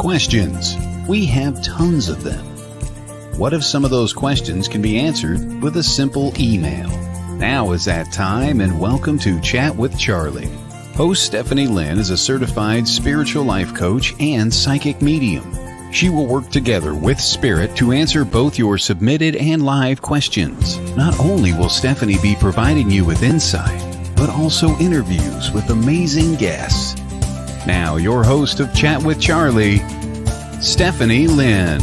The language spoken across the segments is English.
Questions. We have tons of them. What if some of those questions can be answered with a simple email? Now is that time, and welcome to Chat with Charlie. Host Stephanie Lynn is a certified spiritual life coach and psychic medium. She will work together with Spirit to answer both your submitted and live questions. Not only will Stephanie be providing you with insight, but also interviews with amazing guests. Now, your host of Chat with Charlie, Stephanie Lynn.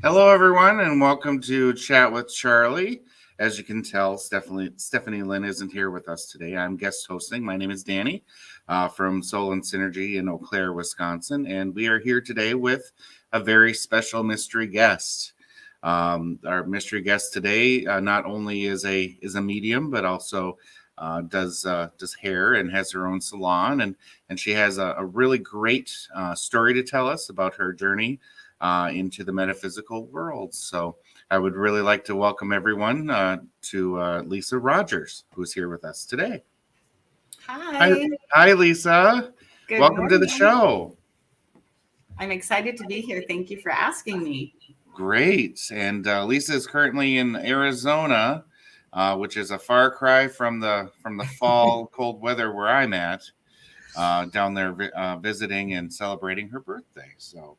Hello, everyone, and welcome to Chat with Charlie. As you can tell, Stephanie Lynn isn't here with us today. I'm guest hosting. My name is Danny from Soul and Synergy in Eau Claire, Wisconsin, and we are here today with a very special mystery guest. Our mystery guest today not only is a medium, but also does hair and has her own salon, and she has a really great story to tell us about her journey into the metaphysical world. So I would really like to welcome everyone to Lisa Rogers, who's here with us today. Hi, Lisa. Good Welcome morning. to the show. I'm excited to be here. Thank you for asking me. Great. And Lisa is currently in Arizona, which is a far cry from the fall cold weather where I'm at, down there visiting and celebrating her birthday. So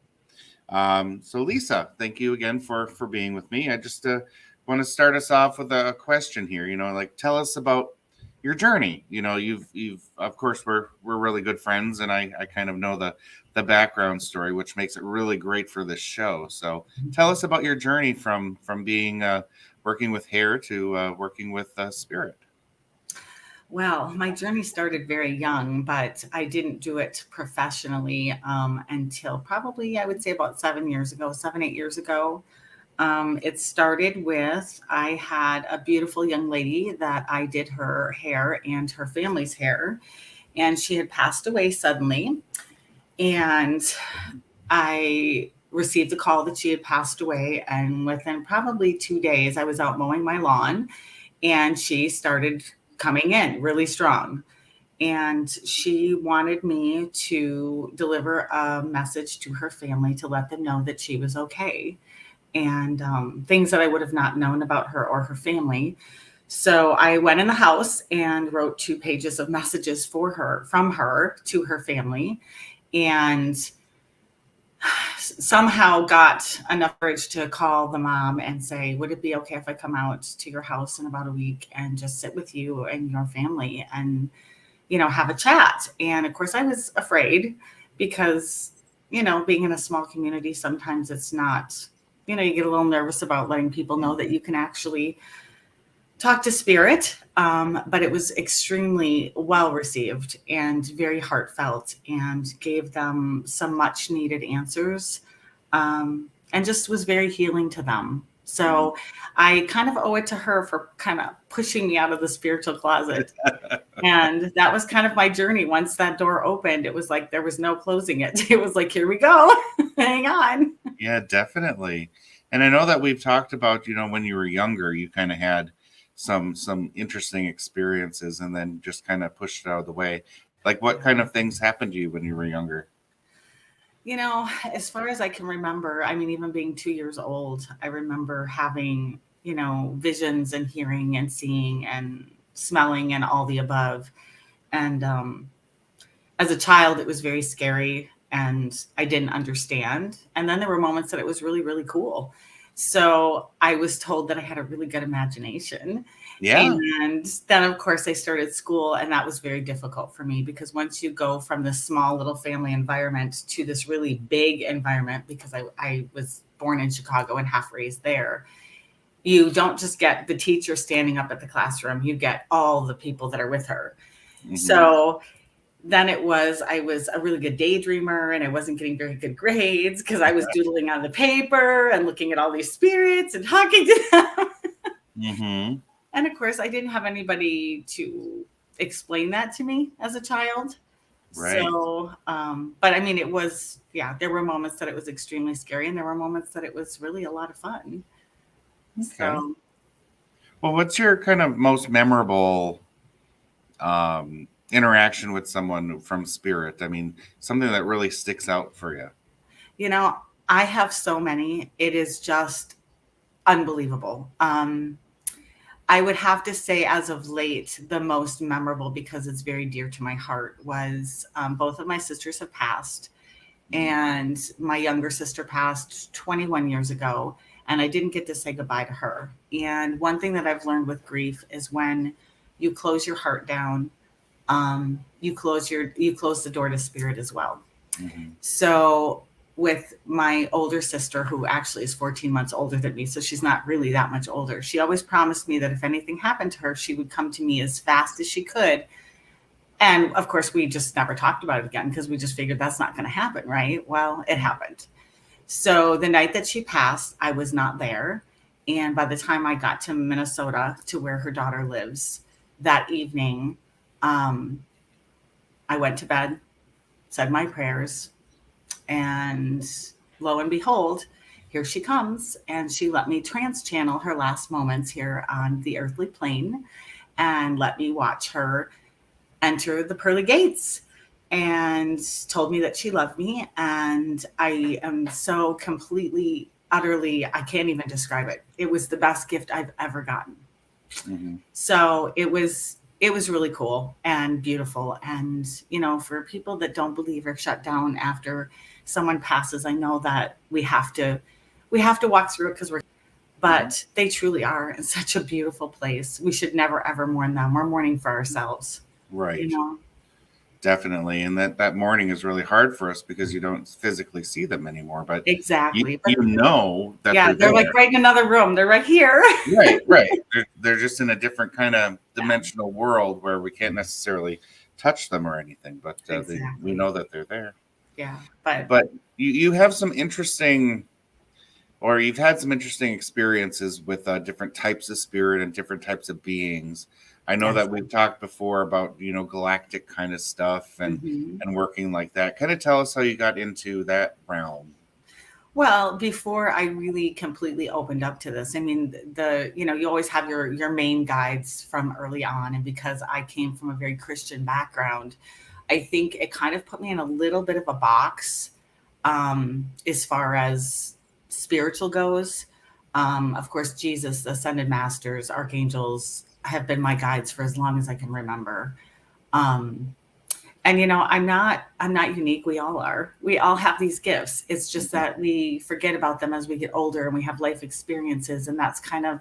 Lisa, thank you again for being with me. I just want to start us off with a question here. Tell us about your journey. You've of course we're really good friends, and I kind of know the background story, which makes it really great for this show. So tell us about your journey from being working with hair to working with spirit. Well, my journey started very young, but I didn't do it professionally until probably, I would say, about 8 years ago. It started with, I had a beautiful young lady that I did her hair and her family's hair, and she had passed away suddenly. And I received a call that she had passed away, and within probably 2 days, I was out mowing my lawn, and she started coming in really strong. And she wanted me to deliver a message to her family to let them know that she was okay, and things that I would have not known about her or her family. So I went in the house and wrote 2 pages of messages from her to her family, and somehow got enough courage to call the mom and say, would it be okay if I come out to your house in about a week and just sit with you and your family and, have a chat? And of course I was afraid because, being in a small community, sometimes it's not, you get a little nervous about letting people know that you can actually talk to spirit, but it was extremely well received and very heartfelt, and gave them some much needed answers, and just was very healing to them. So I kind of owe it to her for kind of pushing me out of the spiritual closet. And that was kind of my journey. Once that door opened, it was like there was no closing it. It was like, here we go. Hang on. Yeah, definitely. And I know that we've talked about, when you were younger, you kind of had some interesting experiences and then just kind of pushed it out of the way. Like, what kind of things happened to you when you were younger? As far as I can remember, even being 2 years old, I remember having, visions and hearing and seeing and smelling and all the above. And as a child, it was very scary and I didn't understand. And then there were moments that it was really, really cool. So I was told that I had a really good imagination. Yeah. And then, of course, I started school, and that was very difficult for me because once you go from this small little family environment to this really big environment, because I was born in Chicago and half raised there, you don't just get the teacher standing up at the classroom, you get all the people that are with her. Mm-hmm. So then I was a really good daydreamer, and I wasn't getting very good grades because I was doodling on the paper and looking at all these spirits and talking to them. Mm-hmm. And of course, I didn't have anybody to explain that to me as a child. Right. So, but it was, there were moments that it was extremely scary, and there were moments that it was really a lot of fun. Okay. So, Well, what's your kind of most memorable interaction with someone from spirit? I mean, something that really sticks out for you. you know, I have so many. It is just unbelievable. I would have to say, as of late, the most memorable, because it's very dear to my heart, was both of my sisters have passed, and my younger sister passed 21 years ago, and I didn't get to say goodbye to her. And one thing that I've learned with grief is when you close your heart down, you close the door to spirit as well. Mm-hmm. So with my older sister, who actually is 14 months older than me, so she's not really that much older, she always promised me that if anything happened to her, she would come to me as fast as she could. And of course, we just never talked about it again because we just figured that's not going to happen, right? Well, it happened. So the night that she passed, I was not there. And by the time I got to Minnesota, to where her daughter lives, that evening, um, I went to bed, said my prayers, and lo and behold, here she comes. And she let me trans channel her last moments here on the earthly plane and let me watch her enter the pearly gates, and told me that she loved me. And I am so completely, utterly, I can't even describe it. It was the best gift I've ever gotten. Mm-hmm. So it was really cool and beautiful. And, for people that don't believe or shut down after someone passes, I know that we have to walk through it because but they truly are in such a beautiful place. We should never, ever mourn them. We're mourning for ourselves. Right. Definitely. And that mourning is really hard for us because you don't physically see them anymore, but Exactly. you know that Yeah, they're they're there. like right in another room. They're right here. Right. They're just in a different kind of dimensional world where we can't necessarily touch them or anything, but Exactly. we know that they're there. Yeah. But you have some interesting, or you've had some interesting experiences with different types of spirit and different types of beings. I know that we've talked before about, galactic kind of stuff and working like that. Kind of tell us how you got into that realm. Well, before I really completely opened up to this, I mean, you always have your main guides from early on. And because I came from a very Christian background, I think it kind of put me in a little bit of a box as far as spiritual goes. Of course, Jesus, the ascended masters, archangels have been my guides for as long as I can remember. And I'm not unique. We all are. We all have these gifts. It's just that we forget about them as we get older and we have life experiences. And that's kind of,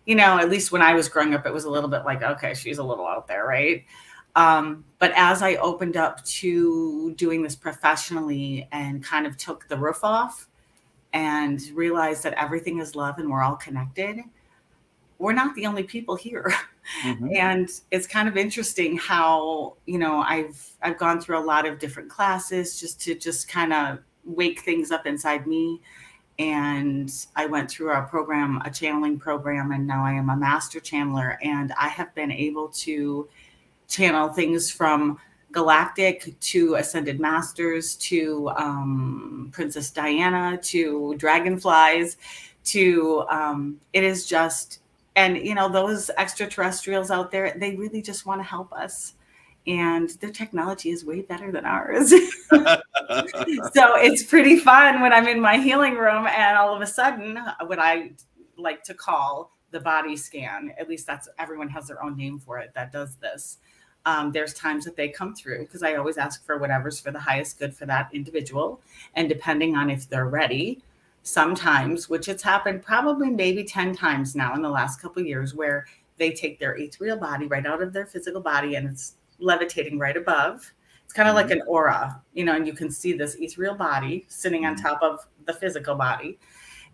at least when I was growing up, it was a little bit like, okay, she's a little out there, right? But as I opened up to doing this professionally and kind of took the roof off and realized that everything is love and we're all connected, we're not the only people here. Mm-hmm. And it's kind of interesting how, I've gone through a lot of different classes just to kind of wake things up inside me. And I went through a channeling program, and now I am a master channeler. And I have been able to channel things from galactic to ascended masters to Princess Diana to dragonflies to it is just. And, those extraterrestrials out there, they really just want to help us. And their technology is way better than ours. So it's pretty fun when I'm in my healing room and all of a sudden, what I like to call the body scan, at least everyone has their own name for it that does this. There's times that they come through because I always ask for whatever's for the highest good for that individual. And depending on if they're ready, sometimes, which it's happened probably maybe 10 times now in the last couple of years, where they take their ethereal body right out of their physical body and it's levitating right above. It's kind of like an aura, and you can see this ethereal body sitting on top of the physical body.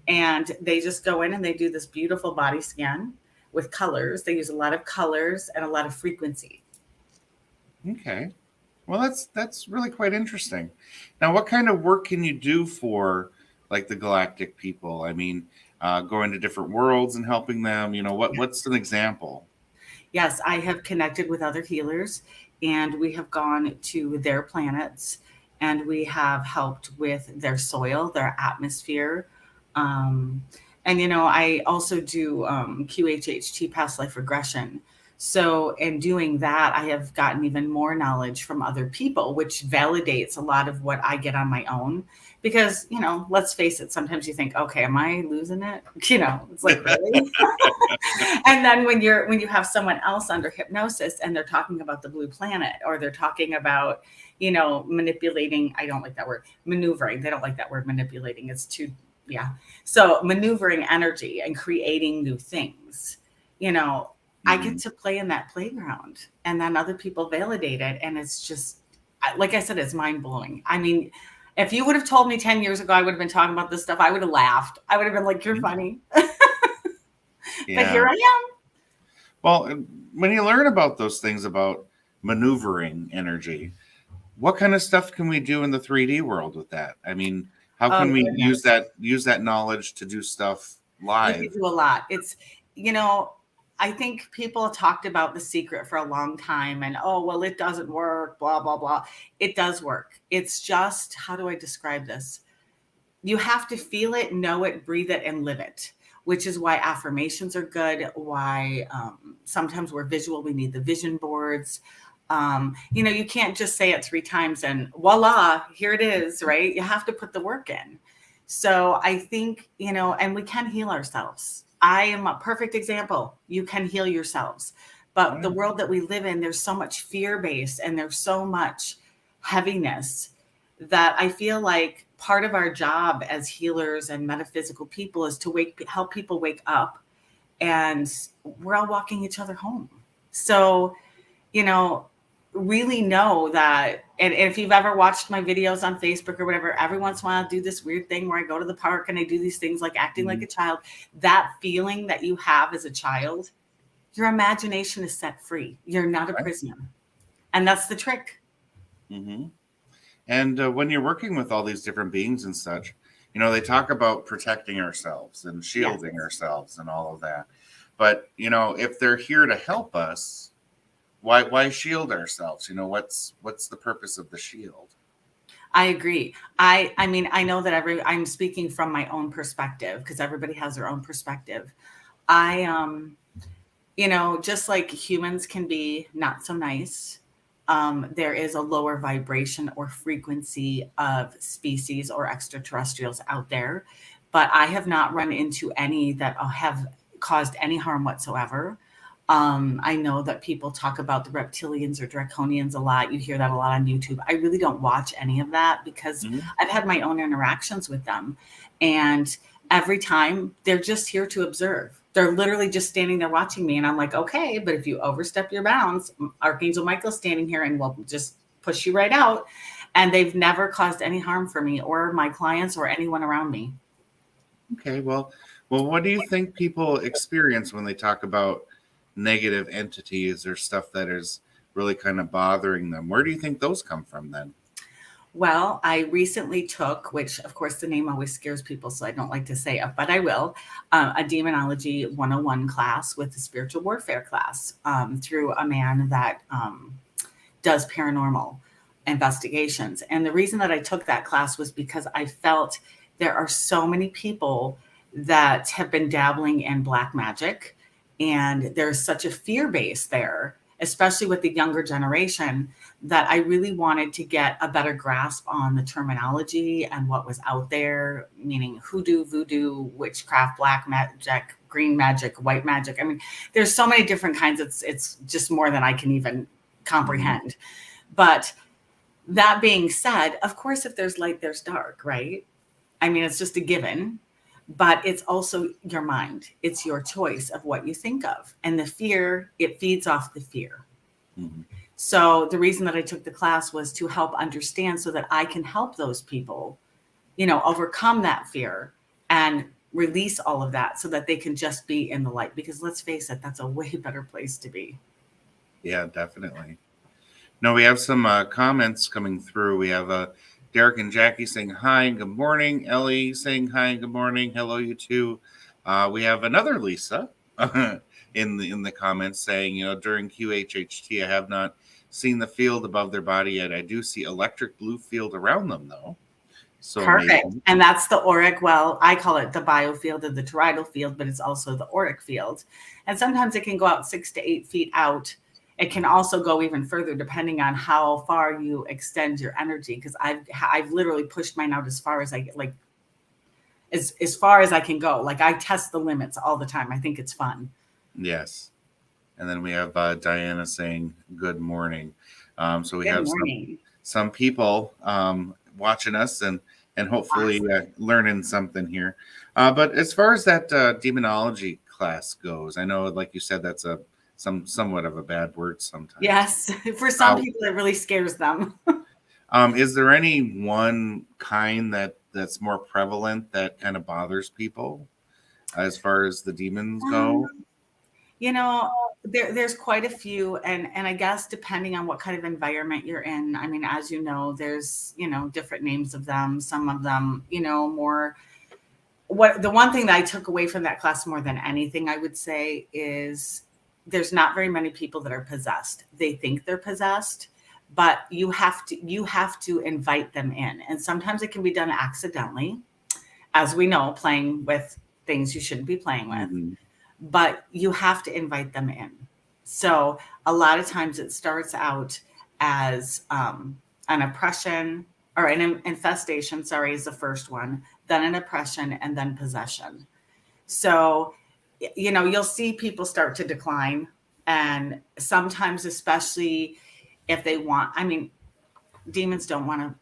And they just go in and they do this beautiful body scan with colors. They use a lot of colors and a lot of frequency. Okay. Well, that's really quite interesting. Now, what kind of work can you do for like the galactic people? I mean, going to different worlds and helping them, what's an example? Yes, I have connected with other healers, and we have gone to their planets, and we have helped with their soil, their atmosphere. And, I also do QHHT, past life regression. So in doing that, I have gotten even more knowledge from other people, which validates a lot of what I get on my own. Because, let's face it, sometimes you think, okay, am I losing it? It's like, really? And then when you have someone else under hypnosis and they're talking about the blue planet, or they're talking about, manipulating, I don't like that word, maneuvering. They don't like that word, manipulating. It's too, yeah. So maneuvering energy and creating new things, I get to play in that playground, and then other people validate it. And it's just, like I said, it's mind blowing. I mean, if you would have told me 10 years ago, I would have been talking about this stuff, I would have laughed. I would have been like, you're funny. Yeah. But here I am. Well, when you learn about those things about maneuvering energy, what kind of stuff can we do in the 3D world with that? I mean, how can we use that knowledge to do stuff live? You can do a lot. It's, I think people talked about The Secret for a long time, and, oh, well, it doesn't work, blah, blah, blah. It does work. It's just, how do I describe this? You have to feel it, know it, breathe it, and live it, which is why affirmations are good, why sometimes we're visual, we need the vision boards. You can't just say it 3 times and voila, here it is, right? You have to put the work in. So I think, and we can heal ourselves. I am a perfect example. You can heal yourselves. But the world that we live in, there's so much fear-based and there's so much heaviness that I feel like part of our job as healers and metaphysical people is to help people wake up, and we're all walking each other home. So, really know that. And if you've ever watched my videos on Facebook or whatever, every once in a while I do this weird thing where I go to the park and I do these things like acting like a child. That feeling that you have as a child, your imagination is set free. You're not a prisoner. And that's the trick. Mm-hmm. And when you're working with all these different beings and such, they talk about protecting ourselves and shielding ourselves and all of that. But, if they're here to help us, why shield ourselves? What's the purpose of the shield? I agree. I mean, I know that I'm speaking from my own perspective, because everybody has their own perspective. Just like humans can be not so nice, there is a lower vibration or frequency of species or extraterrestrials out there, but I have not run into any that have caused any harm whatsoever. I know that people talk about the reptilians or draconians a lot. You hear that a lot on YouTube. I really don't watch any of that because I've had my own interactions with them. And every time they're just here to observe. They're literally just standing there watching me. And I'm like, okay, but if you overstep your bounds, Archangel Michael's standing here and will just push you right out. And they've never caused any harm for me or my clients or anyone around me. Okay, well, what do you think people experience when they talk about negative entities or stuff that is really kind of bothering them? Where do you think those come from then? Well, I recently took, which of course the name always scares people, so I don't like to say it, but I will, a Demonology 101 class with the spiritual warfare class through a man that does paranormal investigations. And the reason that I took that class was because I felt there are so many people that have been dabbling in black magic, and there's such a fear base there, especially with the younger generation, that I really wanted to get a better grasp on the terminology and what was out there, meaning hoodoo, voodoo, witchcraft, black magic, green magic, white magic. I mean, there's so many different kinds. It's just more than I can even comprehend. But that being said, of course, if there's light, there's dark, right? I mean, it's just a given. But it's also your mind. It's your choice of what you think of. And the fear, it feeds off the fear. Mm-hmm. So the reason that I took the class was to help understand so that I can help those people, overcome that fear and release all of that so that they can just be in the light. Because let's face it, that's a way better place to be. Yeah, definitely. No, we have some comments coming through. We have Derek and Jackie saying hi and good morning. Ellie saying hi and good morning. Hello, you two. We have another Lisa in the comments saying, during QHHT, I have not seen the field above their body yet. I do see electric blue field around them, though. So Perfect. amazing. And that's the auric. Well, I call it the biofield or the toroidal field, but it's also the auric field. And sometimes it can go out 6 to 8 feet out. It can also go even further depending on how far you extend your energy. Because I've literally pushed mine out as far as as far as I can go. Like I test the limits all the time. I think it's fun. Yes. And then we have Diana saying good morning. So we Good have morning. some people watching us and hopefully learning something here. But as far as that demonology class goes, I know, like you said, that's somewhat of a bad word sometimes. Yes, for some people it really scares them. Is there any one kind that's more prevalent that kind of bothers people as far as the demons go? You know, there's quite a few, and I guess depending on what kind of environment you're in. I mean, as you know, there's different names of them. Some of them, more. What the one thing that I took away from that class more than anything, I would say, is there's not very many people that are possessed. They think they're possessed, but you have to invite them in, and sometimes it can be done accidentally, as we know, playing with things you shouldn't be playing with. Mm-hmm. But you have to invite them in. So a lot of times it starts out as an oppression or an infestation, is the first one, then an oppression, and then possession. So, you'll see people start to decline. And sometimes, especially if they demons don't want to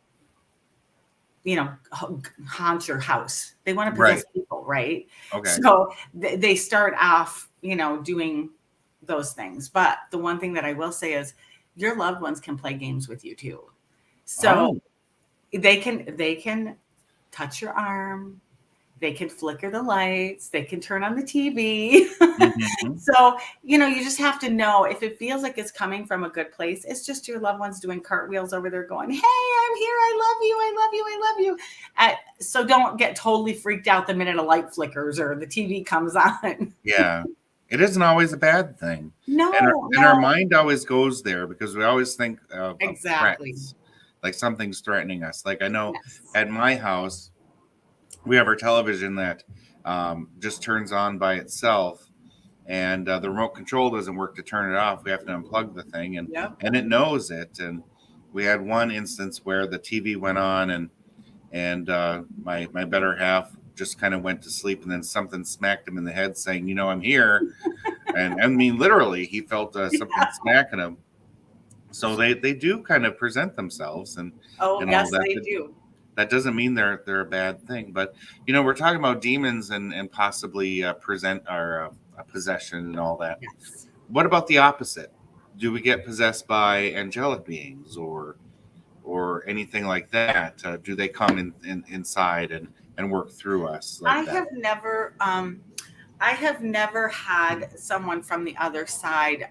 haunt your house. They want to possess people, right? Okay. So they start off, doing those things. But the one thing that I will say is your loved ones can play games with you too. So they can touch your arm. They can flicker the lights. They can turn on the TV. Mm-hmm. So, you just have to know if it feels like it's coming from a good place, it's just your loved ones doing cartwheels over there going, hey, I'm here. I love you. I love you. I love you. So don't get totally freaked out the minute a light flickers or the TV comes on. Yeah. It isn't always a bad thing. No. And our mind always goes there because we always think of Exactly. threats, like something's threatening us. Like I know at my house, we have our television that just turns on by itself, and the remote control doesn't work to turn it off. We have to unplug the thing, and it knows it. And we had one instance where the TV went on, and my better half just kind of went to sleep, and then something smacked him in the head, saying, "I'm here," and I mean literally, he felt something smacking him. So they do kind of present themselves, and yes, all that. they do. That doesn't mean they're a bad thing, but we're talking about demons and possibly present our possession and all that. Yes. What about the opposite? Do we get possessed by angelic beings or anything like that? Do they come inside and work through us? Like that? I have never had someone from the other side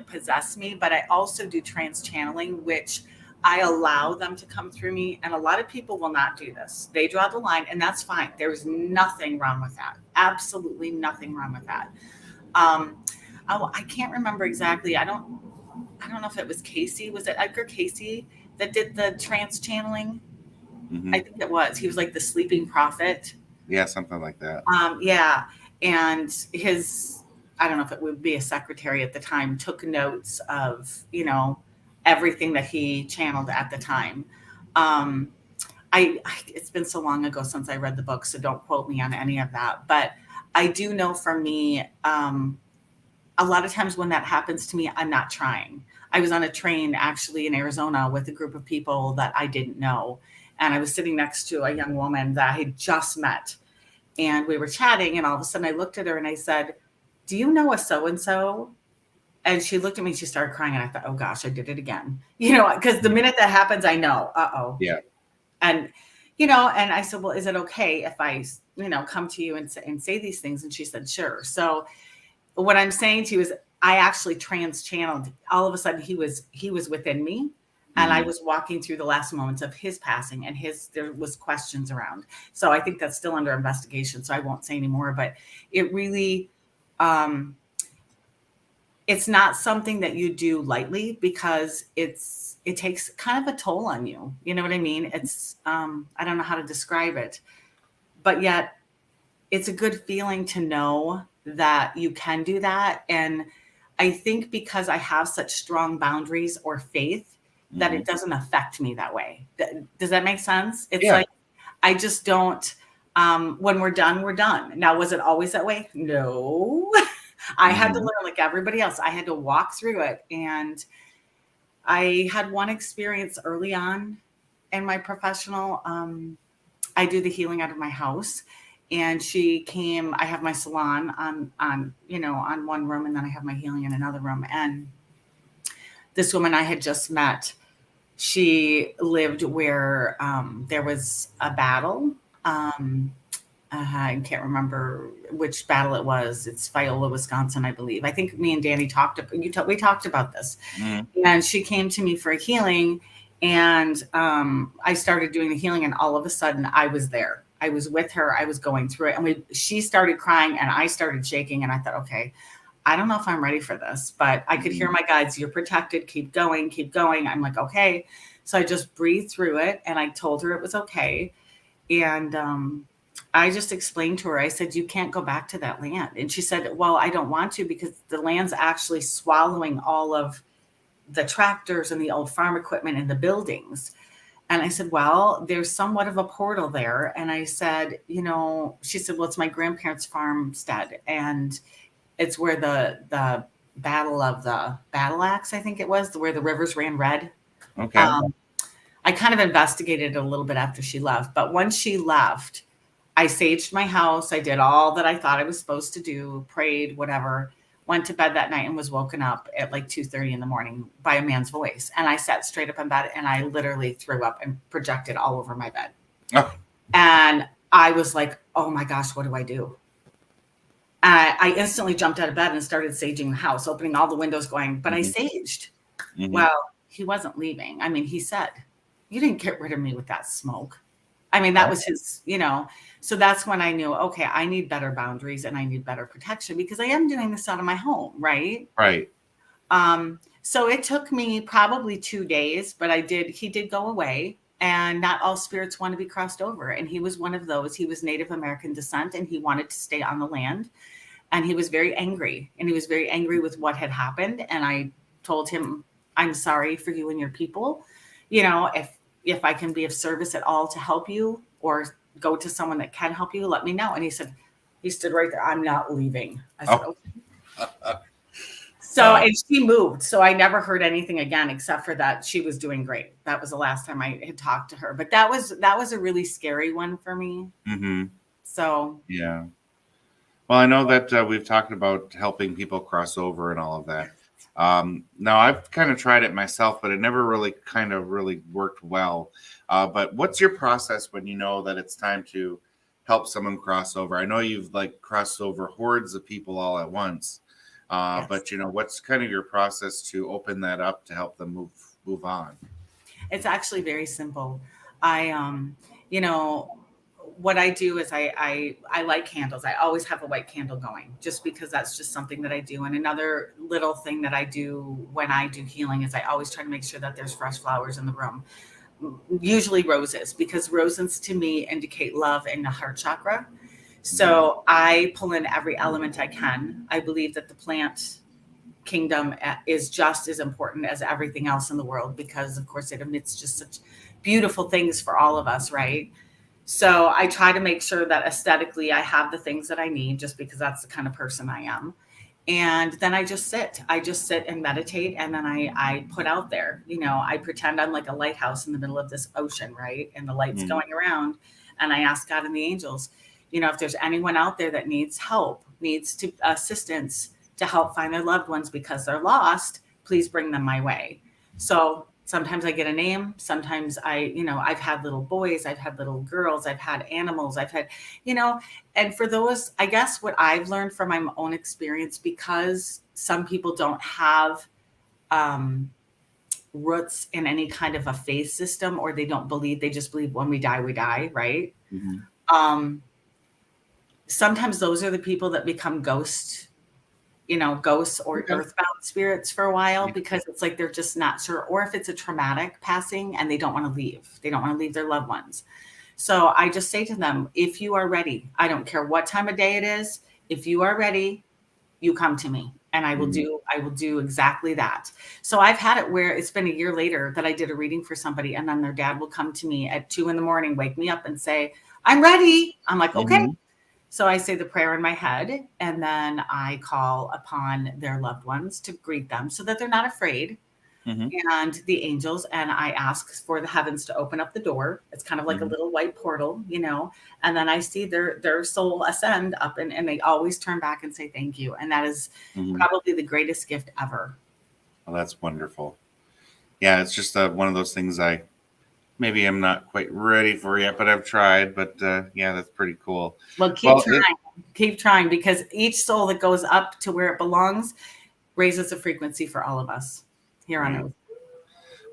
possess me, but I also do trance channeling, which I allow them to come through me. And a lot of people will not do this. They draw the line, and that's fine. There's nothing wrong with that. Absolutely nothing wrong with that. I can't remember exactly. I don't know if it was Casey. Was it Edgar Casey that did the trance channeling? Mm-hmm. I think it was. He was like the sleeping prophet. Yeah, something like that. Yeah. And I don't know if it would be a secretary at the time, took notes of, everything that he channeled at the time. It's been so long ago since I read the book, so don't quote me on any of that. But I do know for me, a lot of times when that happens to me, I'm not trying. I was on a train actually in Arizona with a group of people that I didn't know. And I was sitting next to a young woman that I had just met. And we were chatting, and all of a sudden I looked at her and I said, do you know a so-and-so? And she looked at me, she started crying, and I thought, oh gosh, I did it again. Because the minute that happens, I know, uh-oh. Yeah. And, and I said, well, is it okay if I, come to you and say these things? And she said, sure. So what I'm saying to you is I actually trans channeled. All of a sudden he was within me. And I was walking through the last moments of his passing, and there was questions around. So I think that's still under investigation. So I won't say anymore, but it really, it's not something that you do lightly because it's it takes kind of a toll on you. You know what I mean? It's, I don't know how to describe it, but yet it's a good feeling to know that you can do that. And I think because I have such strong boundaries or faith that it doesn't affect me that way. Does that make sense? It's like, I just don't, when we're done, we're done. Now, was it always that way? No. I had to learn like everybody else. I had to walk through it. And I had one experience early on in my professional, I do the healing out of my house. And she came, I have my salon on one room, and then I have my healing in another room. And this woman I had just met, she lived where there was a battle. I can't remember which battle it was. It's Viola, Wisconsin, I believe. I think me and Danny we talked about this. And she came to me for a healing, and I started doing the healing, and all of a sudden I was there. I was with her. I was going through it, and she started crying, and I started shaking, and I thought, okay, I don't know if I'm ready for this, but I could hear my guides, you're protected, keep going, keep going. I'm like, okay. So I just breathed through it, and I told her it was okay. And I just explained to her, I said, you can't go back to that land. And she said, well, I don't want to, because the land's actually swallowing all of the tractors and the old farm equipment and the buildings. And I said, well, there's somewhat of a portal there. And I said, she said, well, it's my grandparents' farmstead. And it's where the battle of the battle axe, I think it was, where the rivers ran red. Okay. I kind of investigated it a little bit after she left. But once she left, I saged my house. I did all that I thought I was supposed to do, prayed, whatever, went to bed that night and was woken up at like 2:30 in the morning by a man's voice. And I sat straight up in bed, and I literally threw up and projected all over my bed. Oh. And I was like, oh my gosh, what do I do? I instantly jumped out of bed and started saging the house, opening all the windows, going, but I saged. Well, he wasn't leaving. I mean, he said, you didn't get rid of me with that smoke. I mean, that was his, so that's when I knew, okay, I need better boundaries and I need better protection, because I am doing this out of my home. Right. Right. So it took me probably 2 days, but he did go away, and not all spirits want to be crossed over. And he was one of those. He was Native American descent, and he wanted to stay on the land, and he was very angry, with what had happened. And I told him, I'm sorry for you and your people. If I can be of service at all to help you, or go to someone that can help you, let me know. And he stood right there. I'm not leaving. I said, okay. So, and she moved. So I never heard anything again, except for that she was doing great. That was the last time I had talked to her. But that was a really scary one for me. So. Yeah. Well, I know that we've talked about helping people cross over and all of that. Now I've kind of tried it myself, but it never really worked well. But what's your process when you know that it's time to help someone cross over? I know you've crossed over hordes of people all at once. Yes. But what's kind of your process to open that up to help them move on? It's actually very simple. What I do is I light candles. I always have a white candle going, just because that's just something that I do. And another little thing that I do when I do healing is I always try to make sure that there's fresh flowers in the room. Usually roses, because roses to me indicate love and the heart chakra. So I pull in every element I can. I believe that the plant kingdom is just as important as everything else in the world, because of course it emits just such beautiful things for all of us, right? So I try to make sure that aesthetically I have the things that I need, just because that's the kind of person I am. And then I just sit and meditate. And then I put out there, I pretend I'm like a lighthouse in the middle of this ocean, right? And the light's going around, and I ask God and the angels, if there's anyone out there that needs help, needs assistance to help find their loved ones because they're lost, please bring them my way. So sometimes I get a name. Sometimes I've had little boys, I've had little girls, I've had animals, I've had, and for those, I guess what I've learned from my own experience, because some people don't have roots in any kind of a faith system, or they don't believe, they just believe when we die, right? Sometimes those are the people that become ghost ghosts or Okay. earthbound spirits for a while, because it's like they're just not sure, or if it's a traumatic passing and they don't want to leave. They don't want to leave their loved ones. So I just say to them, if you are ready, I don't care what time of day it is, if you are ready, you come to me and I will do exactly that. So I've had it where it's been a year later that I did a reading for somebody, and then their dad will come to me at 2 a.m, wake me up and say, I'm ready. I'm like, okay. So I say the prayer in my head, and then I call upon their loved ones to greet them so that they're not afraid. And the angels, and I ask for the heavens to open up the door. It's kind of like a little white portal, and then I see their soul ascend up, and they always turn back and say thank you. And that is probably the greatest gift ever. Well, that's wonderful. Yeah, it's just one of those things maybe I'm not quite ready for yet, but I've tried. But yeah, that's pretty cool. Well, keep trying, because each soul that goes up to where it belongs raises a frequency for all of us here on Earth.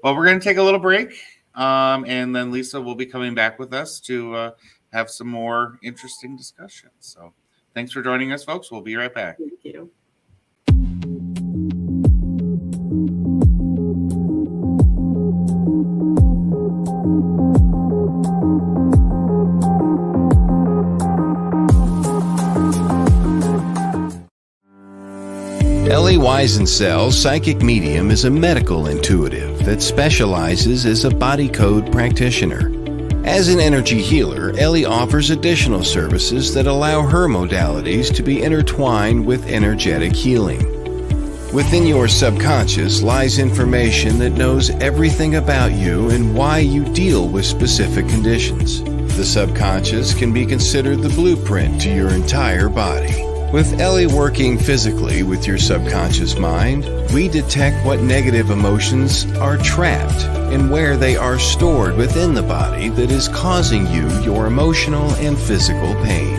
Well, we're going to take a little break, and then Lisa will be coming back with us to have some more interesting discussions. So thanks for joining us, folks. We'll be right back. Thank you. Ellie Weisensel's psychic medium is a medical intuitive that specializes as a body code practitioner. As an energy healer, Ellie offers additional services that allow her modalities to be intertwined with energetic healing. Within your subconscious lies information that knows everything about you and why you deal with specific conditions. The subconscious can be considered the blueprint to your entire body. With Ellie working physically with your subconscious mind, we detect what negative emotions are trapped and where they are stored within the body that is causing you your emotional and physical pain.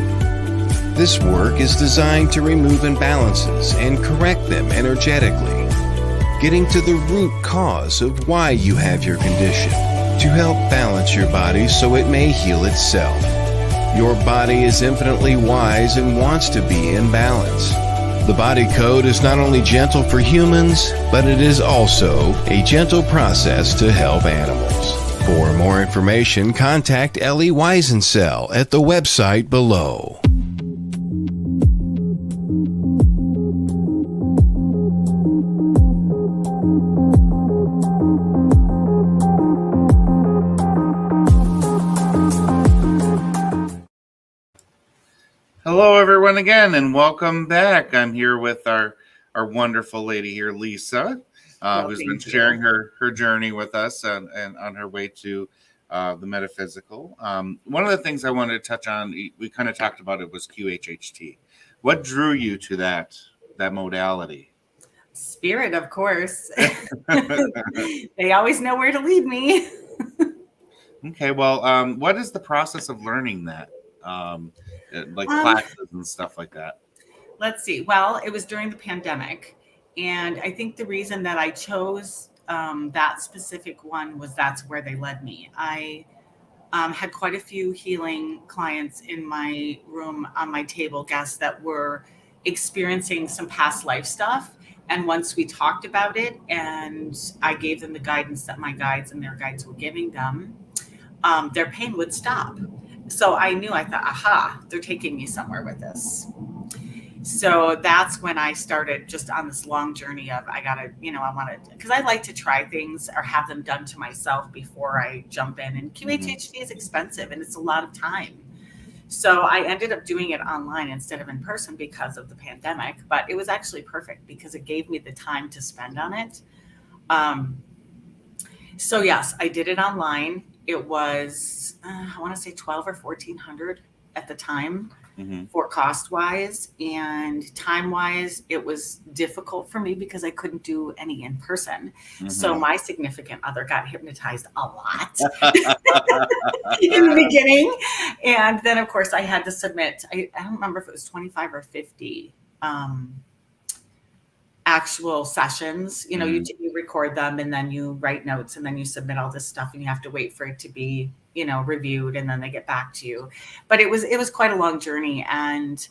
This work is designed to remove imbalances and correct them energetically, getting to the root cause of why you have your condition, to help balance your body so it may heal itself. Your body is infinitely wise and wants to be in balance. The body code is not only gentle for humans, but it is also a gentle process to help animals. For more information, contact Ellie Weisensel at the website below. Hello, everyone, again, and welcome back. I'm here with our wonderful lady here, Lisa, who's been sharing her journey with us and on her way to the metaphysical. One of the things I wanted to touch on, we kind of talked about it, was QHHT. What drew you to that modality? Spirit, of course. They always know where to lead me. Okay, well, what is the process of learning that? Like classes and stuff like that? Let's see. Well, it was during the pandemic. And I think the reason that I chose that specific one was that's where they led me. I had quite a few healing clients in my room on my table, guests that were experiencing some past life stuff. And once we talked about it and I gave them the guidance that my guides and their guides were giving them, their pain would stop. So I thought, aha, they're taking me somewhere with this. So that's when I started just on this long journey of because I like to try things or have them done to myself before I jump in. And QHHT is expensive and it's a lot of time. So I ended up doing it online instead of in person because of the pandemic. But it was actually perfect because it gave me the time to spend on it. So yes, I did it online. It was, I want to say $1,200 or $1,400 at the time for cost wise, and time wise, it was difficult for me because I couldn't do any in person. So my significant other got hypnotized a lot in the beginning. And then of course I had to submit, I don't remember if it was 25 or 50 actual sessions. You record them and then you write notes and then you submit all this stuff and you have to wait for it to be, reviewed and then they get back to you. But it was quite a long journey. And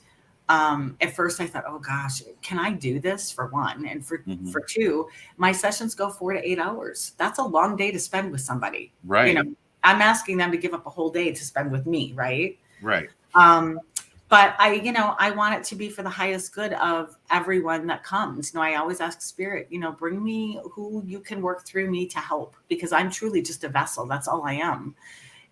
At first I thought, oh gosh, can I do this, for one? And for Mhm. two, my sessions go 4 to 8 hours. That's a long day to spend with somebody. Right. I'm asking them to give up a whole day to spend with me. Right. Right. But I want it to be for the highest good of everyone that comes. I always ask Spirit, bring me who you can work through me to help, because I'm truly just a vessel. That's all I am.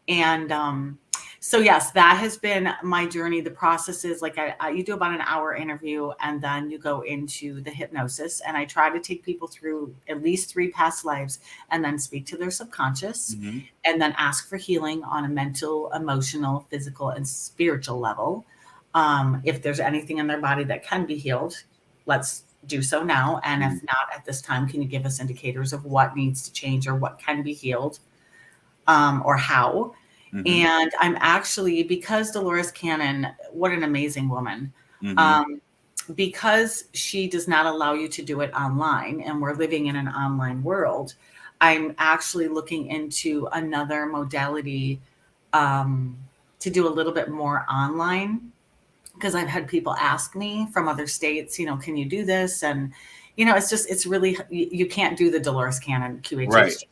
And so, yes, that has been my journey. The process is like you do about an hour interview, and then you go into the hypnosis. And I try to take people through at least 3 past lives, and then speak to their subconscious, Mm-hmm. and then ask for healing on a mental, emotional, physical, and spiritual level. If there's anything in their body that can be healed, let's do so now. And if not at this time, can you give us indicators of what needs to change or what can be healed, or how? Mm-hmm. And I'm actually, because Dolores Cannon, what an amazing woman, Mm-hmm. because she does not allow you to do it online, and we're living in an online world, I'm actually looking into another modality, to do a little bit more online, because I've had people ask me from other states, can you do this? And, it's really, you can't do the Dolores Cannon QHHT.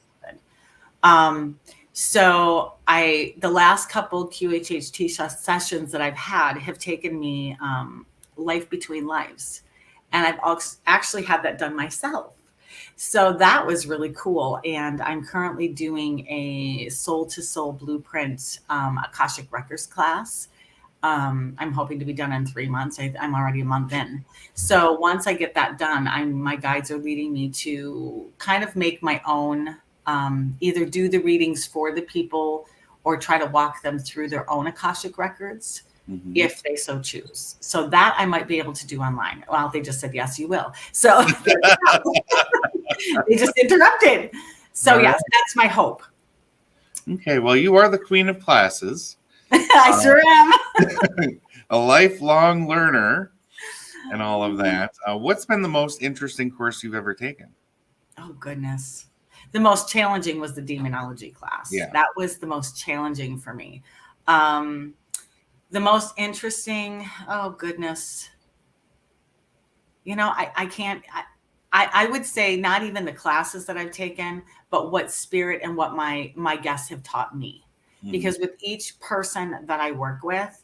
Right. So the last couple QHHT sessions that I've had have taken me, life between lives. And I've actually had that done myself. So that was really cool. And I'm currently doing a soul to soul blueprint, Akashic Records class. I'm hoping to be done in 3 months. I'm already a month in. So once I get that done, my guides are leading me to kind of make my own, either do the readings for the people or try to walk them through their own Akashic records, Mm-hmm. if they so choose. So that I might be able to do online. Well, they just said, yes, you will. So they just interrupted. So All yes, right. that's my hope. Okay. Well, you are the queen of classes. I sure am. A lifelong learner and all of that. What's been the most interesting course you've ever taken? Oh, goodness. The most challenging was the demonology class. Yeah. That was the most challenging for me. The most interesting, oh, goodness. I can't, I would say not even the classes that I've taken, but what Spirit and what my guests have taught me. Mm-hmm. Because with each person that I work with,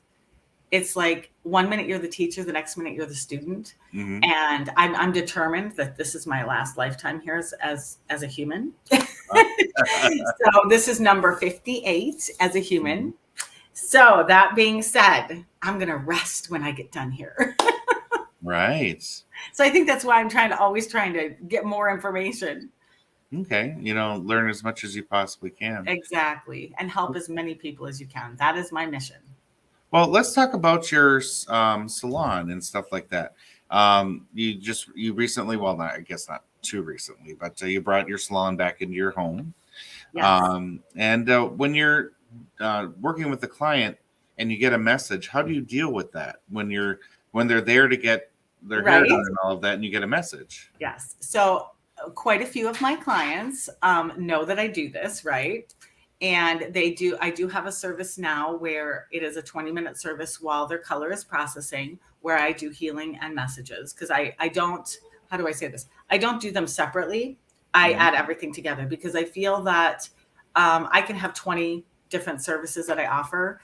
it's like 1 minute you're the teacher, the next minute you're the student. Mm-hmm. And I'm determined that this is my last lifetime here as a human. So this is number 58 as a human. Mm-hmm. So that being said, I'm going to rest when I get done here. Right. So I think that's why I'm always trying to get more information. Okay. Learn as much as you possibly can. Exactly. And help as many people as you can. That is my mission. Well, let's talk about your salon and stuff like that. You recently, well, not, I guess not too recently, but you brought your salon back into your home. Yes. And when you're working with the client and you get a message, how do you deal with that when they're there to get their hair done and all of that, and you get a message? Yes. So quite a few of my clients know that I do this, right? And I do have a service now where it is a 20-minute service while their color is processing, where I do healing and messages. Because I don't, how do I say this? I don't do them separately. I add everything together, because I feel that I can have 20 different services that I offer,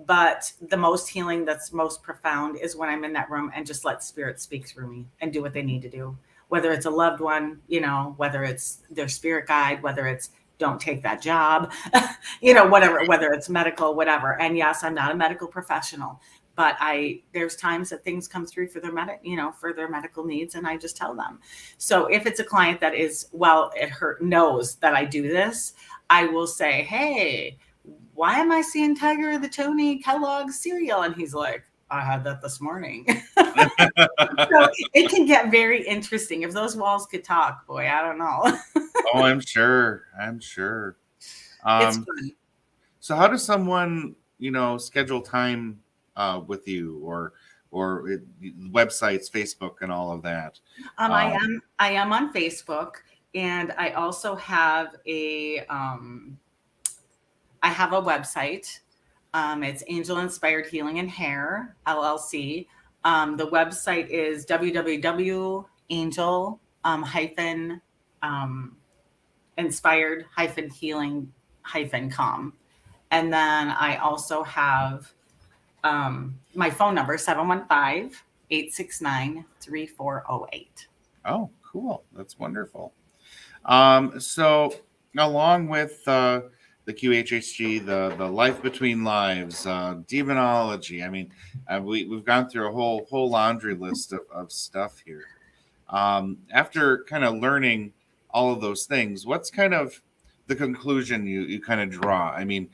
but the most healing that's most profound is when I'm in that room and just let Spirit speak through me and do what they need to do. Whether it's a loved one, whether it's their spirit guide, whether it's don't take that job, whatever, whether it's medical, whatever. And yes, I'm not a medical professional, but there's times that things come through for their for their medical needs, and I just tell them. So if it's a client that knows that I do this, I will say, hey, why am I seeing Tiger of the Tony Kellogg cereal? And he's like, I had that this morning. So it can get very interesting. If those walls could talk, boy, I don't know. Oh, I'm sure. It's fun. So how does someone, schedule time with you or websites, Facebook, and all of that? I am on Facebook, and I also have a website. It's Angel Inspired Healing and Hair LLC. The website is www.angel hyphen inspired hyphen healing hyphen com. And then I also have my phone number, 715-869-3408. Oh, cool. That's wonderful. So along with the QHHG, the Life Between Lives, demonology, I mean, we've gone through a whole laundry list of stuff here. After kind of learning all of those things, what's kind of the conclusion you kind of draw? I mean,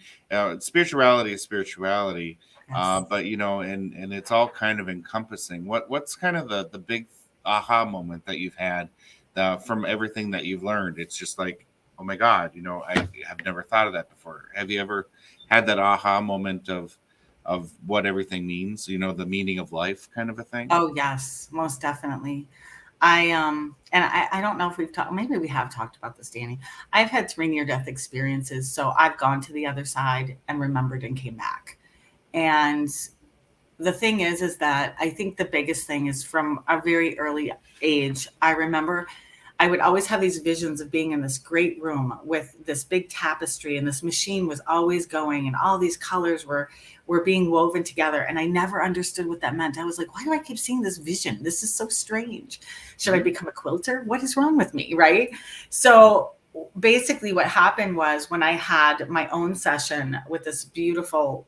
spirituality is spirituality, Yes. but and it's all kind of encompassing. What's kind of the big aha moment that you've had from everything that you've learned? It's just like, oh my God, I have never thought of that before. Have you ever had that aha moment of what everything means? The meaning of life, kind of a thing. Oh yes, most definitely. And I don't know if we've talked, maybe we have talked about this, Danny. I've had 3 near-death experiences, so I've gone to the other side and remembered and came back. And the thing is that I think the biggest thing is from a very early age. I remember I would always have these visions of being in this great room with this big tapestry, and this machine was always going, and all these colors were being woven together. And I never understood what that meant. I was like, why do I keep seeing this vision? This is so strange. Should I become a quilter? What is wrong with me? Right. So basically what happened was, when I had my own session with this beautiful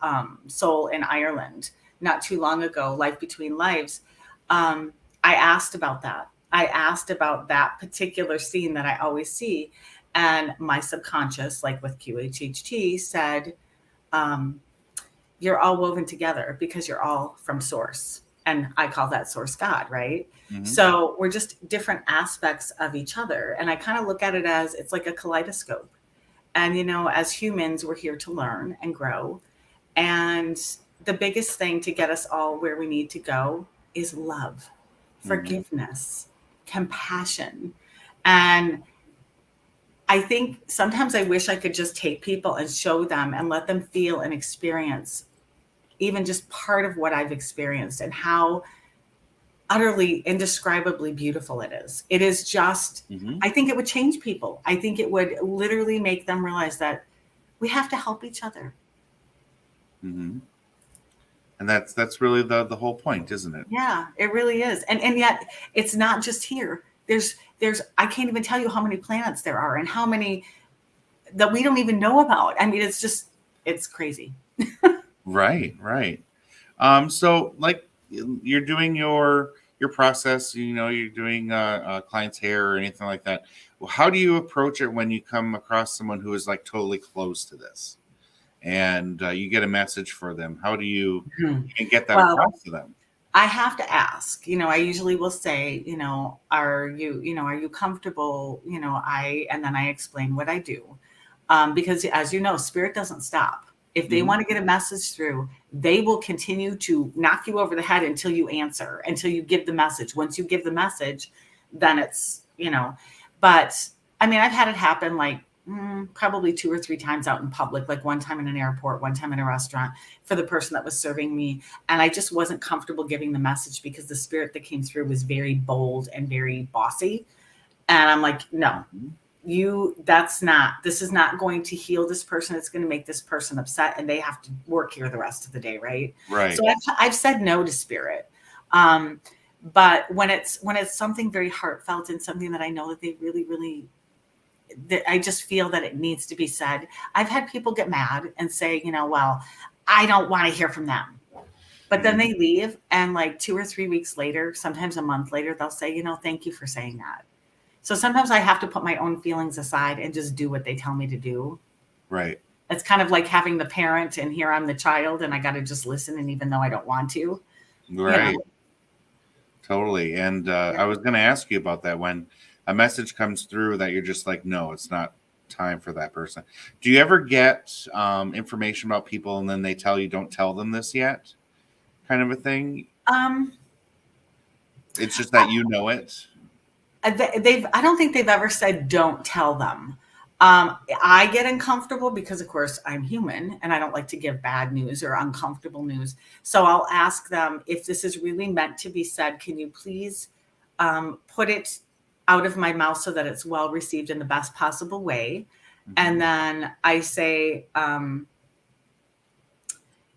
soul in Ireland not too long ago, Life Between Lives, I asked about that. I asked about that particular scene that I always see. And my subconscious, like with QHHT, said, you're all woven together because you're all from source. And I call that source God, right? Mm-hmm. So we're just different aspects of each other. And I kind of look at it as it's like a kaleidoscope. And, as humans, we're here to learn and grow. And the biggest thing to get us all where we need to go is love, forgiveness, compassion. And I think sometimes I wish I could just take people and show them and let them feel and experience even just part of what I've experienced, and how utterly indescribably beautiful it is. It is just, I think it would change people. I think it would literally make them realize that we have to help each other. Mm-hmm. And that's really the whole point, isn't it? Yeah, it really is. And yet it's not just here. There's I can't even tell you how many planets there are, and how many that we don't even know about. I mean, it's crazy. Right. So like, you're doing your process, you're doing client's hair or anything like that. Well, how do you approach it when you come across someone who is like totally closed to this, and you get a message for them? How do you get that across to them? I have to ask, I usually will say, are you comfortable? And then I explain what I do. Because as you know, spirit doesn't stop. If they want to get a message through, they will continue to knock you over the head until you answer, until you give the message. Once you give the message, then it's, but I mean, I've had it happen like probably 2 or 3 times out in public, like one time in an airport, one time in a restaurant, for the person that was serving me. And I just wasn't comfortable giving the message because the spirit that came through was very bold and very bossy. And I'm like, no. This is not going to heal this person. It's going to make this person upset, and they have to work here the rest of the day. Right. Right. So I've said no to spirit. But when it's something very heartfelt and something that I know that they really, really, that I just feel that it needs to be said. I've had people get mad and say, well, I don't want to hear from them. But then they leave, and like 2 or 3 weeks later, sometimes a month later, they'll say, thank you for saying that. So sometimes I have to put my own feelings aside and just do what they tell me to do. Right. It's kind of like having the parent, and here I'm the child, and I got to just listen. And even though I don't want to. Right. Totally. And I was going to ask you about that. When a message comes through that you're just like, no, it's not time for that person. Do you ever get information about people and then they tell you, don't tell them this yet? Kind of a thing? It's just that it. I don't think they've ever said, don't tell them. I get uncomfortable because, of course, I'm human and I don't like to give bad news or uncomfortable news. So I'll ask them, if this is really meant to be said, can you please put it out of my mouth so that it's well received in the best possible way? And then I say, can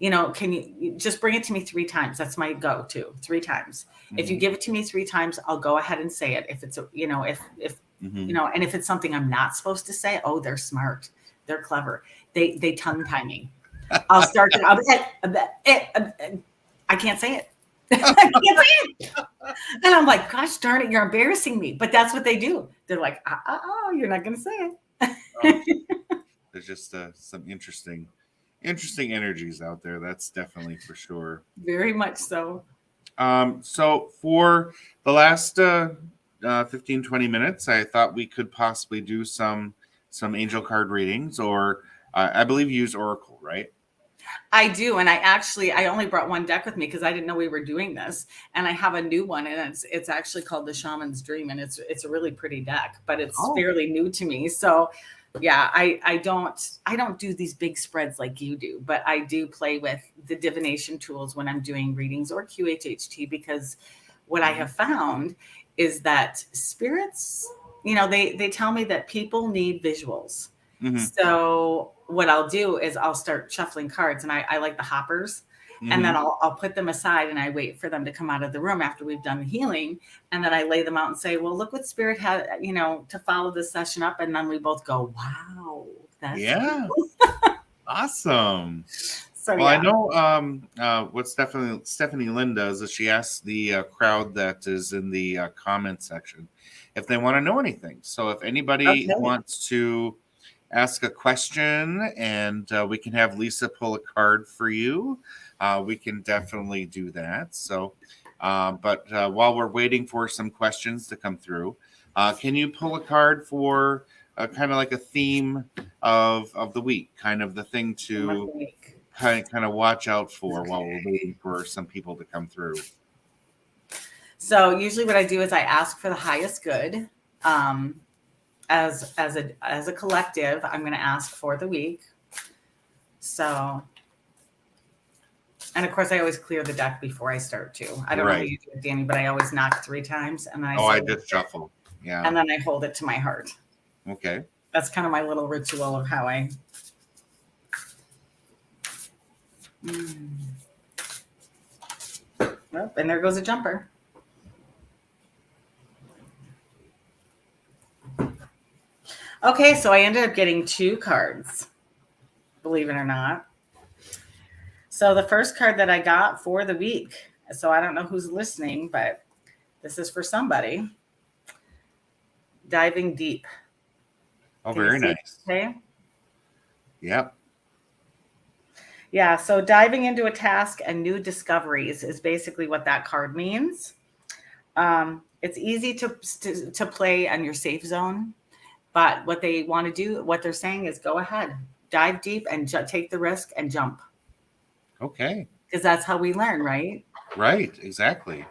you just bring it to me 3 times? That's my go-to, 3 times. If you give it to me 3 times, I'll go ahead and say it. If it's, and if it's something I'm not supposed to say, oh, they're smart. They're clever. They tongue tie me. I'll start to, I can't say it. I can't say it. And I'm like, gosh darn it, you're embarrassing me. But that's what they do. They're like, you're not going to say it. There's just some interesting energies out there. That's definitely for sure. Very much so. So for the last 15, 20 minutes, I thought we could possibly do some angel card readings, or I believe you use Oracle, right? I do. And I only brought one deck with me because I didn't know we were doing this. And I have a new one, and it's actually called the Shaman's Dream. And it's a really pretty deck, but it's fairly new to me. So yeah, I don't do these big spreads like you do, but I do play with the divination tools when I'm doing readings or QHHT, because what I have found is that spirits, they tell me that people need visuals. So what I'll do is I'll start shuffling cards, and I like the hoppers. And then I'll put them aside, and I wait for them to come out of the room after we've done the healing. And then I lay them out and say, well, look what spirit had, to follow this session up. And then we both go, wow, that's cool. Awesome. So, well, I know what Stephanie Lynn does is she asks the crowd that is in the comment section if they want to know anything. So if anybody wants to ask a question, and we can have Lisa pull a card for you, we can definitely do that. So, but while we're waiting for some questions to come through, can you pull a card for kind of like a theme of the week, kind of the thing to kind of watch out for while we're waiting for some people to come through? So usually what I do is I ask for the highest good. As a collective, I'm going to ask for the week. So, and of course, I always clear the deck before I start too. I don't know how you do it, Danny, but I always knock 3 times, and I just shuffle, and then I hold it to my heart. Okay, that's kind of my little ritual of how I. Well, and there goes a jumper. Okay, so I ended up getting 2 cards, believe it or not. So the first card that I got for the week, so I don't know who's listening, but this is for somebody. Diving deep. Oh, very nice. Okay. Yep. Yeah, so diving into a task and new discoveries is basically what that card means. It's easy to play on your safe zone. But what they want to do, what they're saying is go ahead, dive deep and take the risk and jump. Okay. Because that's how we learn, right? Right, exactly.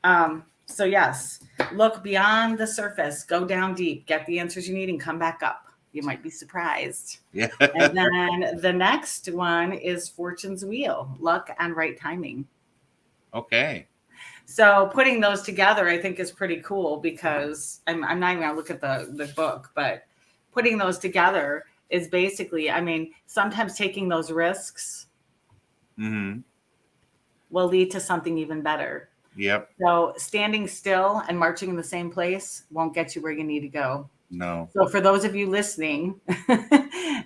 So yes, look beyond the surface, go down deep, get the answers you need, and come back up. You might be surprised. Yeah. And then the next one is Fortune's Wheel, luck and right timing. Okay. So putting those together, I think, is pretty cool, because I'm not even going to look at the book, but putting those together is basically, sometimes taking those risks will lead to something even better. Yep. So standing still and marching in the same place won't get you where you need to go. No. So for those of you listening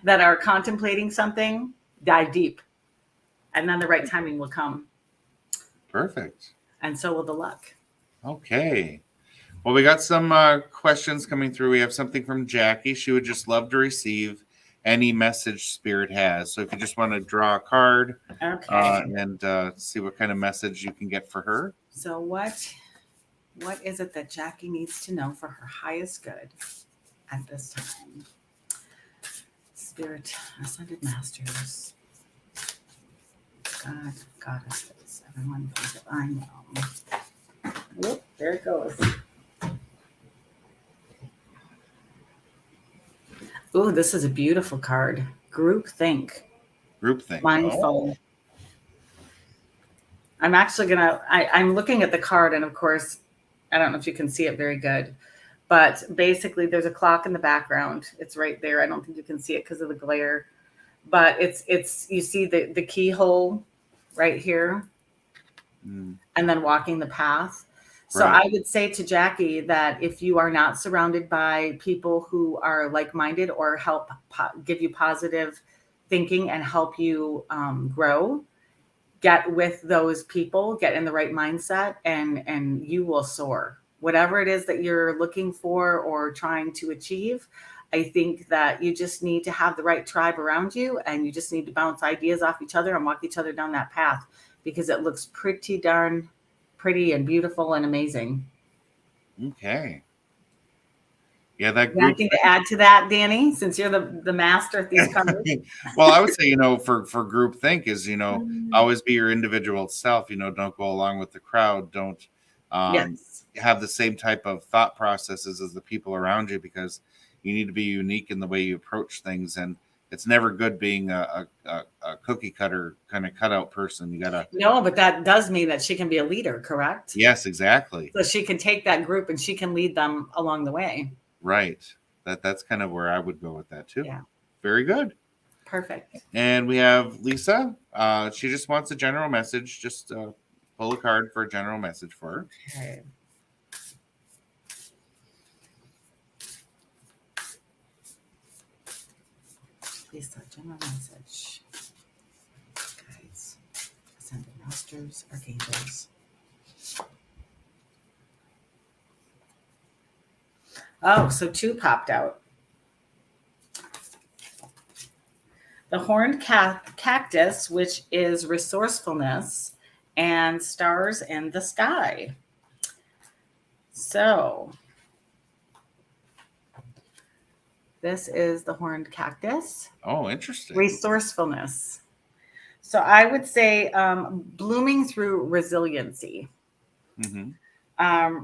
that are contemplating something, dive deep, and then the right timing will come. Perfect. And so will the luck. Okay. Well, we got some questions coming through. We have something from Jackie. She would just love to receive any message Spirit has. So if you just want to draw a card and see what kind of message you can get for her. So what is it that Jackie needs to know for her highest good at this time? Spirit, Ascended Masters, God, Goddesses, everyone knows it. I know. Whoop, there it goes. Ooh, this is a beautiful card. Group think. Groupthink. Mindful. Oh, I'm actually I'm looking at the card, and of course, I don't know if you can see it very good, but basically there's a clock in the background. It's right there. I don't think you can see it because of the glare, but it's you see the keyhole right here, and then walking the path. So right. I would say to Jackie that if you are not surrounded by people who are like-minded or help give you positive thinking and help you grow, get with those people, get in the right mindset, and you will soar. Whatever it is that you're looking for or trying to achieve, I think that you just need to have the right tribe around you, and you just need to bounce ideas off each other and walk each other down that path, because it looks pretty darn pretty and beautiful and amazing. Okay. Yeah, that group. Anything to add to that, Danny, since you're the master at these cards? Well, I would say, for group think is, always be your individual self, don't go along with the crowd. Don't Yes. have the same type of thought processes as the people around you, because you need to be unique in the way you approach things. And it's never good being a cookie cutter kind of cutout person. You gotta. No, but that does mean that she can be a leader, correct? Yes, exactly. So she can take that group and she can lead them along the way. Right. That's kind of where I would go with that too. Yeah. Very good. Perfect. And we have Lisa. She just wants a general message. Just pull a card for a general message for her. Okay. Lisa, general message. Guides, ascended masters, archangels. Oh, so 2 popped out. The horned cactus, which is resourcefulness, and stars in the sky. So this is the horned cactus. Oh, interesting. Resourcefulness. So I would say blooming through resiliency. Mm-hmm.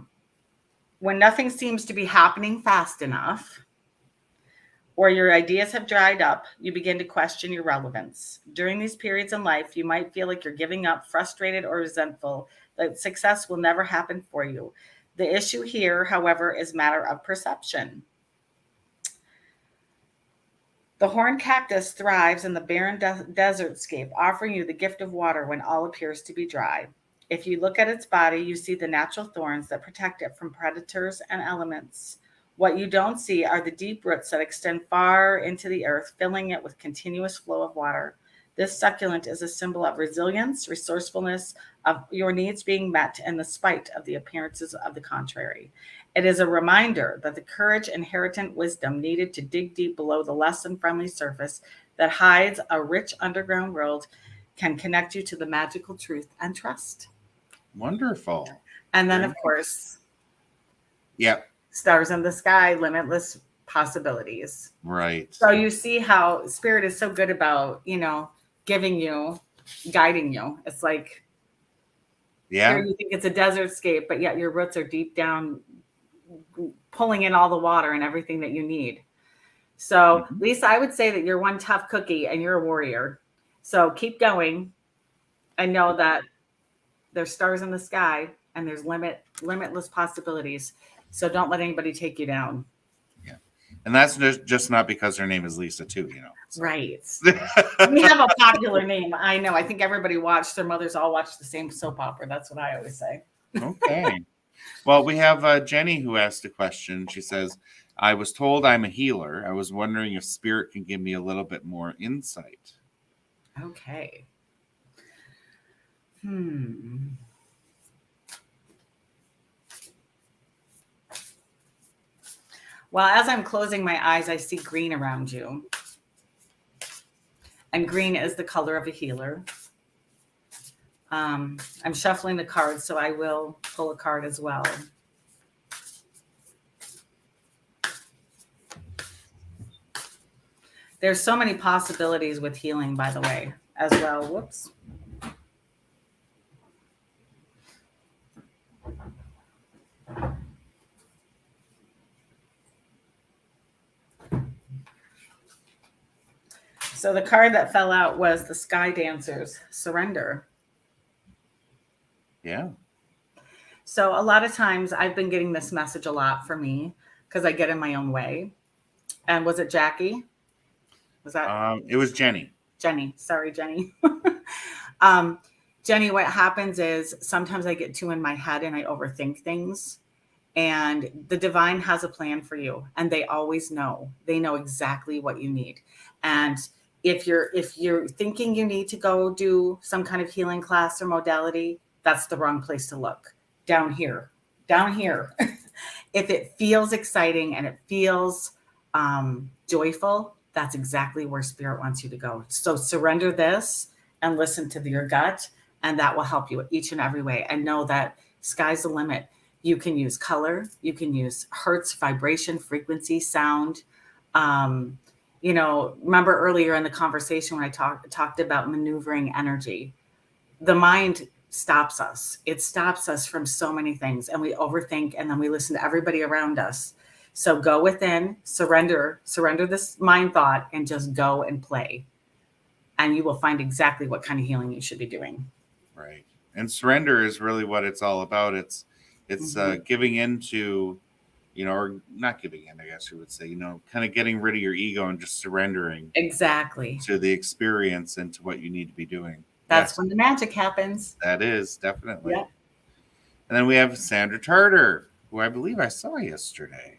When nothing seems to be happening fast enough, or your ideas have dried up, you begin to question your relevance. During these periods in life, you might feel like you're giving up, frustrated, or resentful, that success will never happen for you. The issue here, however, is matter of perception. The horned cactus thrives in the barren desertscape, offering you the gift of water when all appears to be dry. If you look at its body, you see the natural thorns that protect it from predators and elements. What you don't see are the deep roots that extend far into the earth, filling it with continuous flow of water. This succulent is a symbol of resilience, resourcefulness, of your needs being met in spite of the appearances of the contrary. It is a reminder that the courage, inherent wisdom needed to dig deep below the less than friendly surface that hides a rich underground world can connect you to the magical truth and trust. Wonderful. And then, of course, yep. Stars in the sky, limitless possibilities. Right. So you see how spirit is so good about, giving you, guiding you. It's like, yeah, here you think it's a desert scape, but yet your roots are deep down, pulling in all the water and everything that you need. So Lisa, I would say that you're one tough cookie and you're a warrior. So keep going and know that there's stars in the sky and there's limitless possibilities. So don't let anybody take you down. Yeah. And that's just not because her name is Lisa too, So. Right. We have a popular name. I know. I think everybody watched, their mothers all watched the same soap opera. That's what I always say. Okay. Well, we have Jenny who asked a question. She says, I was told I'm a healer. I was wondering if spirit can give me a little bit more insight. Okay. Well, as I'm closing my eyes, I see green around you. And green is the color of a healer. I'm shuffling the cards, so I will pull a card as well. There's so many possibilities with healing, by the way, as well. Whoops. So the card that fell out was the Sky Dancers, Surrender. Yeah. So a lot of times I've been getting this message a lot for me because I get in my own way. And was it Jackie? Was that It was Jenny. Jenny? Sorry, Jenny. Jenny, what happens is sometimes I get too in my head and I overthink things. And the divine has a plan for you, and they always know. They know exactly what you need. And if you're thinking you need to go do some kind of healing class or modality, that's the wrong place to look. Down here. If it feels exciting and it feels joyful, that's exactly where spirit wants you to go. So surrender this and listen to your gut, and that will help you each and every way. And know that sky's the limit. You can use color, you can use hertz, vibration, frequency, sound. Remember earlier in the conversation when I talked about maneuvering energy, the mind stops us. It stops us from so many things, and we overthink, and then we listen to everybody around us. So go within, surrender this mind thought, and just go and play. And you will find exactly what kind of healing you should be doing. Right. And surrender is really what it's all about. It's giving into, or not giving in, I guess you would say, kind of getting rid of your ego and just surrendering exactly to the experience and to what you need to be doing. That's when the magic happens. That is definitely. Yeah. And then we have Sandra Tarter, who I believe I saw yesterday.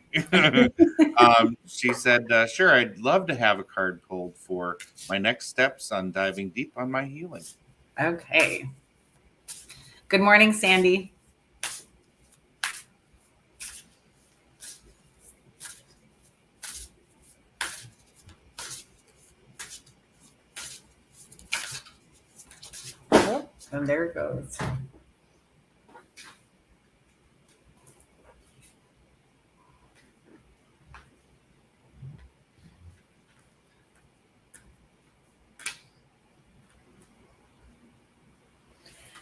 She said, sure, I'd love to have a card pulled for my next steps on diving deep on my healing. Okay. Good morning, Sandy. Oh, and there it goes.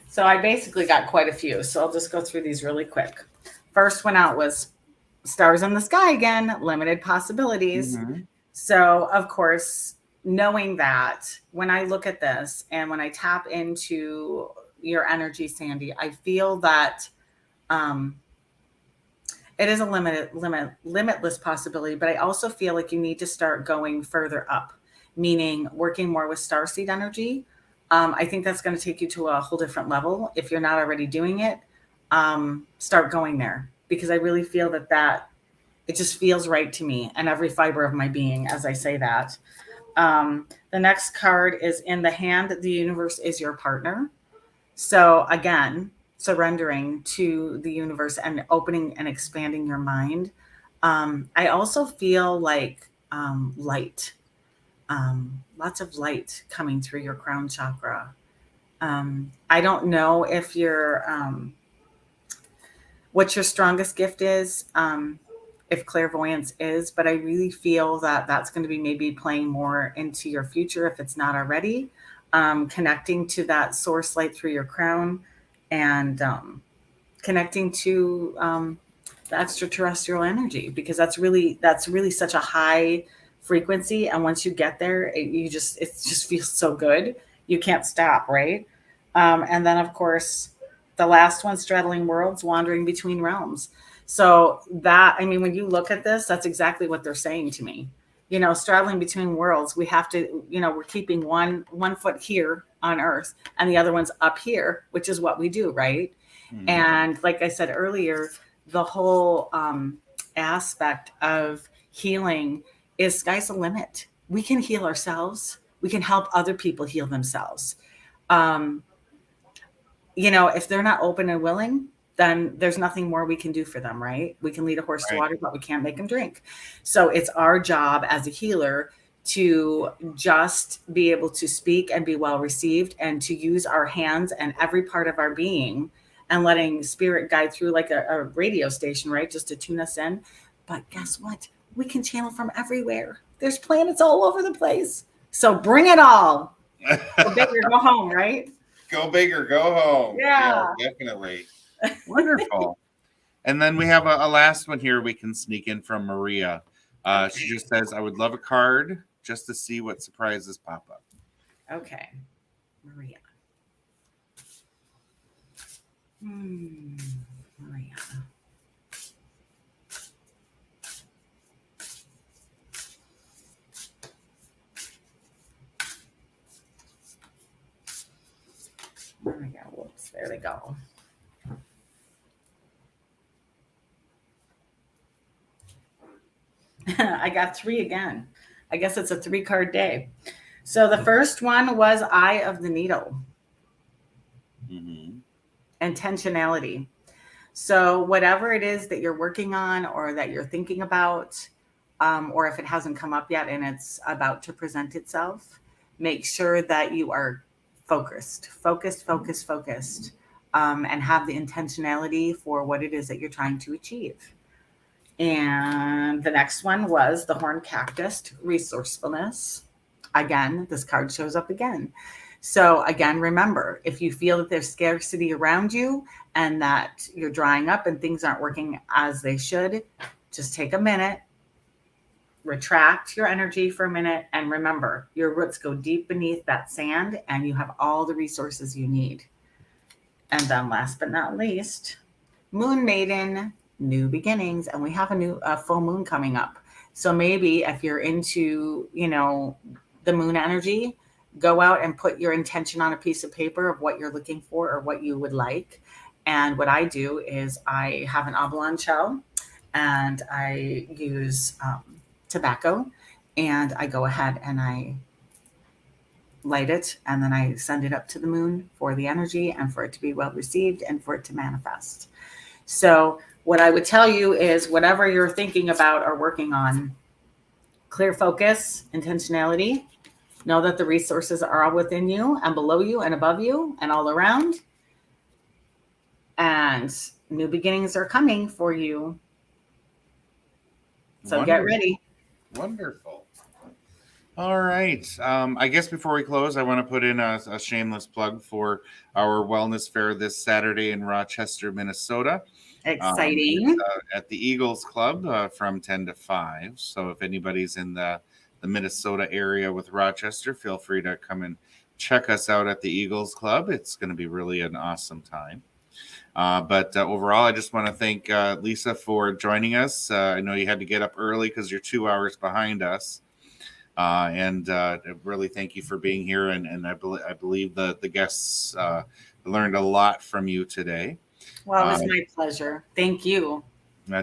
So I basically got quite a few. So I'll just go through these really quick. First one out was Stars in the Sky again, limited possibilities. Mm-hmm. So, of course, knowing that when I look at this and when I tap into your energy, Sandy, I feel that it is a limitless possibility, but I also feel like you need to start going further up, meaning working more with starseed energy. I think that's going to take you to a whole different level. If you're not already doing it, start going there, because I really feel that it just feels right to me and every fiber of my being as I say that. The next card is in the hand. The universe is your partner. So again, surrendering to the universe and opening and expanding your mind. I also feel like light. Lots of light coming through your crown chakra. I don't know if what your strongest gift is, if clairvoyance is, but I really feel that that's going to be maybe playing more into your future if it's not already, connecting to that source light through your crown and connecting to the extraterrestrial energy, because that's really such a high frequency, and once you get there, it just feels so good, you can't stop, right? And then of course the last one, straddling worlds, wandering between realms. So that, I mean, when you look at this, that's exactly what they're saying to me. Straddling between worlds, we have to, we're keeping one foot here on earth and the other one's up here, which is what we do, right? Mm-hmm. And like I said earlier, the whole aspect of healing is sky's the limit. We can heal ourselves. We can help other people heal themselves. If they're not open and willing, then there's nothing more we can do for them, right? We can lead a horse to water, but we can't make them drink. So it's our job as a healer to just be able to speak and be well received, and to use our hands and every part of our being, and letting spirit guide through like a radio station, right? Just to tune us in. But guess what? We can channel from everywhere. There's planets all over the place. So bring it all. Go big or go home, right? Go big or go home. Yeah, definitely. Wonderful. And then we have a last one here we can sneak in from Maria. She just says, I would love a card just to see what surprises pop up. Okay. Maria. Maria. There we go. Whoops. There they go. I got 3 again. I guess it's a 3-card day. So the first one was Eye of the Needle. Intentionality. So whatever it is that you're working on or that you're thinking about, or if it hasn't come up yet and it's about to present itself, make sure that you are focused, and have the intentionality for what it is that you're trying to achieve. And the next one was the Horned Cactus, resourcefulness. Again, this card shows up again. So again, remember, if you feel that there's scarcity around you and that you're drying up and things aren't working as they should, just take a minute, retract your energy for a minute, and remember, your roots go deep beneath that sand and you have all the resources you need. And then last but not least, Moon Maiden, new beginnings. And we have a full moon coming up. So maybe if you're into, the moon energy, go out and put your intention on a piece of paper of what you're looking for or what you would like. And what I do is I have an oblong shell and I use tobacco, and I go ahead and I light it, and then I send it up to the moon for the energy and for it to be well received and for it to manifest. So what I would tell you is whatever you're thinking about or working on, clear focus, intentionality, know that the resources are all within you and below you and above you and all around. And new beginnings are coming for you. So get ready. Wonderful. All right. I guess before we close, I want to put in a shameless plug for our wellness fair this Saturday in Rochester, Minnesota. Exciting. At the Eagles Club from 10 to 5. So if anybody's in the Minnesota area with Rochester, feel free to come and check us out at the Eagles Club. It's going to be really an awesome time. But overall, I just want to thank Lisa for joining us. I know you had to get up early because you're 2 hours behind us. And really thank you for being here. And I believe the guests learned a lot from you today. Well, it was my pleasure. Thank you.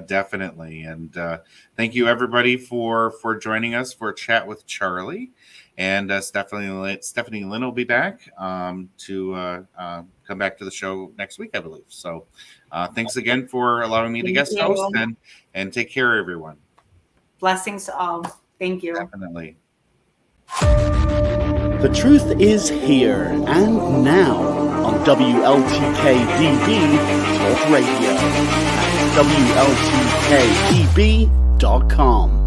Definitely. And thank you, everybody, for joining us for Chat with Charlie. And Stephanie Lynn will be back to come back to the show next week, I believe. So thanks again for allowing me to guest host, and take care, everyone. Blessings to all. Thank you. Definitely. The truth is here and now on WLTK-DB Talk Radio at WLTK-DB.com.